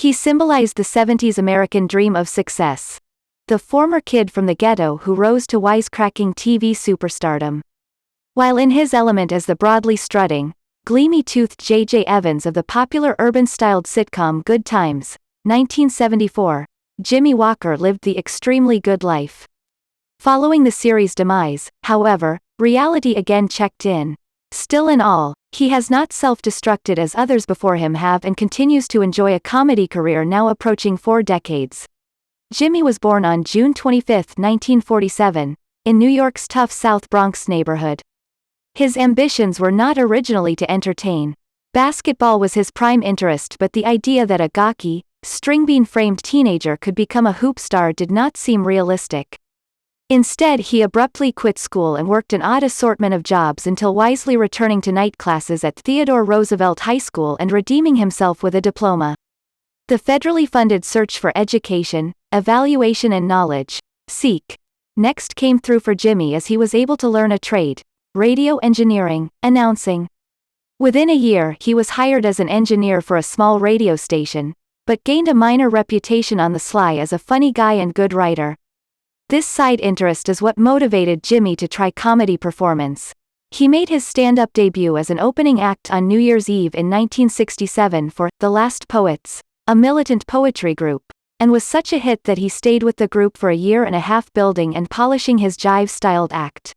He symbolized the 70s American dream of success. The former kid from the ghetto who rose to wisecracking TV superstardom. While in his element as the broadly strutting, gleamy-toothed J.J. Evans of the popular urban-styled sitcom Good Times, 1974, Jimmie Walker lived the extremely good life. Following the series' demise, however, reality again checked in. Still in all, he has not self-destructed as others before him have and continues to enjoy a comedy career now approaching 4 decades. Jimmie was born on June 25, 1947, in New York's tough South Bronx neighborhood. His ambitions were not originally to entertain. Basketball was his prime interest, but the idea that a gawky, string-bean-framed teenager could become a hoop star did not seem realistic. Instead, he abruptly quit school and worked an odd assortment of jobs until wisely returning to night classes at Theodore Roosevelt High School and redeeming himself with a diploma. The federally funded Search for Education, Evaluation and Knowledge, SEEK, next came through for Jimmie as he was able to learn a trade: radio engineering, announcing. Within a year he was hired as an engineer for a small radio station, but gained a minor reputation on the sly as a funny guy and good writer. This side interest is what motivated Jimmie to try comedy performance. He made his stand-up debut as an opening act on New Year's Eve in 1967 for The Last Poets, a militant poetry group, and was such a hit that he stayed with the group for a year and a half building and polishing his jive-styled act.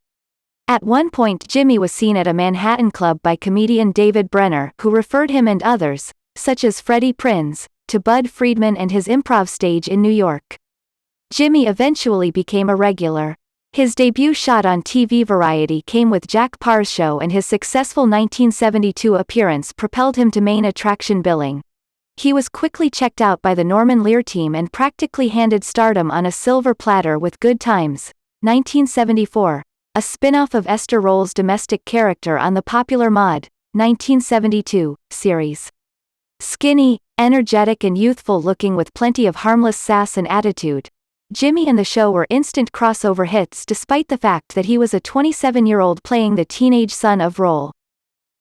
At one point Jimmie was seen at a Manhattan club by comedian David Brenner, who referred him and others, such as Freddie Prinze, to Bud Friedman and his improv stage in New York. Jimmie eventually became a regular. His debut shot on TV Variety came with Jack Parr's show, and his successful 1972 appearance propelled him to main attraction billing. He was quickly checked out by the Norman Lear team and practically handed stardom on a silver platter with Good Times, 1974, a spin-off of Esther Rolle's domestic character on the popular Maude, 1972, series. Skinny, energetic and youthful-looking with plenty of harmless sass and attitude, Jimmie and the show were instant crossover hits despite the fact that he was a 27-year-old playing the teenage son of Rolle.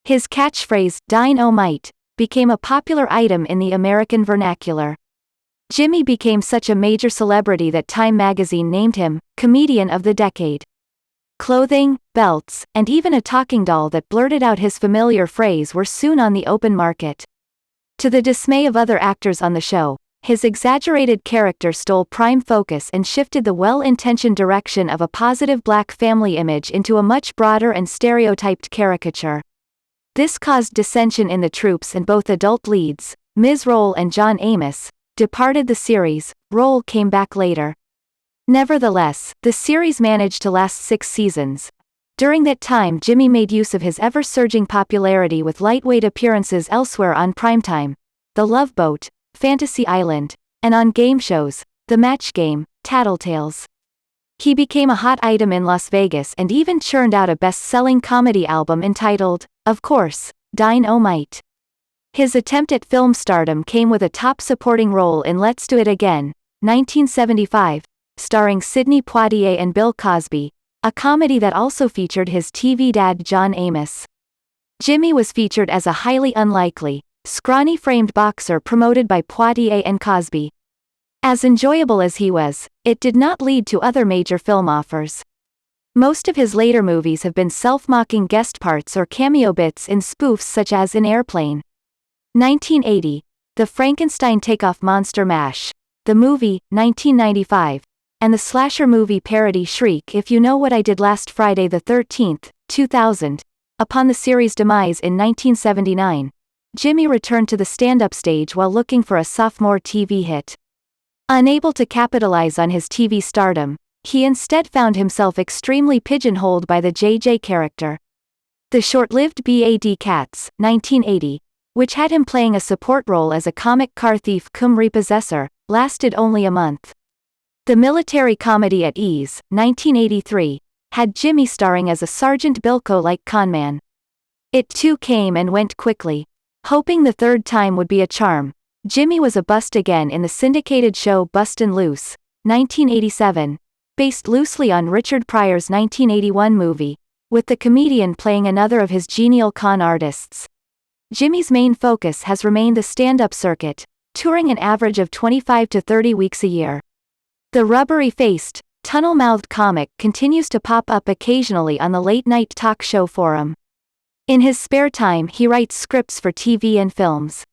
His catchphrase, "Dynamite," became a popular item in the American vernacular. Jimmie became such a major celebrity that Time magazine named him Comedian of the Decade. Clothing, belts, and even a talking doll that blurted out his familiar phrase were soon on the open market. To the dismay of other actors on the show, his exaggerated character stole prime focus and shifted the well-intentioned direction of a positive black family image into a much broader and stereotyped caricature. This caused dissension in the troops, and both adult leads, Ms. Rolle and John Amos, departed the series. Rolle came back later. Nevertheless, the series managed to last 6 seasons. During that time Jimmie made use of his ever-surging popularity with lightweight appearances elsewhere on primetime, The Love Boat, Fantasy Island, and on game shows, The Match Game, Tattletales. He became a hot item in Las Vegas and even churned out a best-selling comedy album entitled, of course, Dynamite. His attempt at film stardom came with a top supporting role in Let's Do It Again, 1975, starring Sidney Poitier and Bill Cosby, a comedy that also featured his TV dad John Amos. Jimmie was featured as a highly unlikely, scrawny-framed boxer promoted by Poitier and Cosby. As enjoyable as he was, it did not lead to other major film offers. Most of his later movies have been self-mocking guest parts or cameo bits in spoofs such as in Airplane. 1980, The Frankenstein Takeoff Monster Mash, the movie, 1995, and the slasher movie parody Shriek If You Know What I Did Last Friday the 13th, 2000. Upon the series' demise in 1979, Jimmie returned to the stand-up stage while looking for a sophomore TV hit. Unable to capitalize on his TV stardom, he instead found himself extremely pigeonholed by the JJ character. The short-lived Bad Cats, 1980, which had him playing a support role as a comic car thief cum repossessor, lasted only a month. The military comedy At Ease, 1983, had Jimmie starring as a Sergeant Bilko-like conman. It too came and went quickly. Hoping the third time would be a charm, Jimmie was a bust again in the syndicated show Bustin' Loose, 1987, based loosely on Richard Pryor's 1981 movie, with the comedian playing another of his genial con artists. Jimmie's main focus has remained the stand-up circuit, touring an average of 25 to 30 weeks a year. The rubbery-faced, tunnel-mouthed comic continues to pop up occasionally on the late-night talk show forum. In his spare time he writes scripts for TV and films.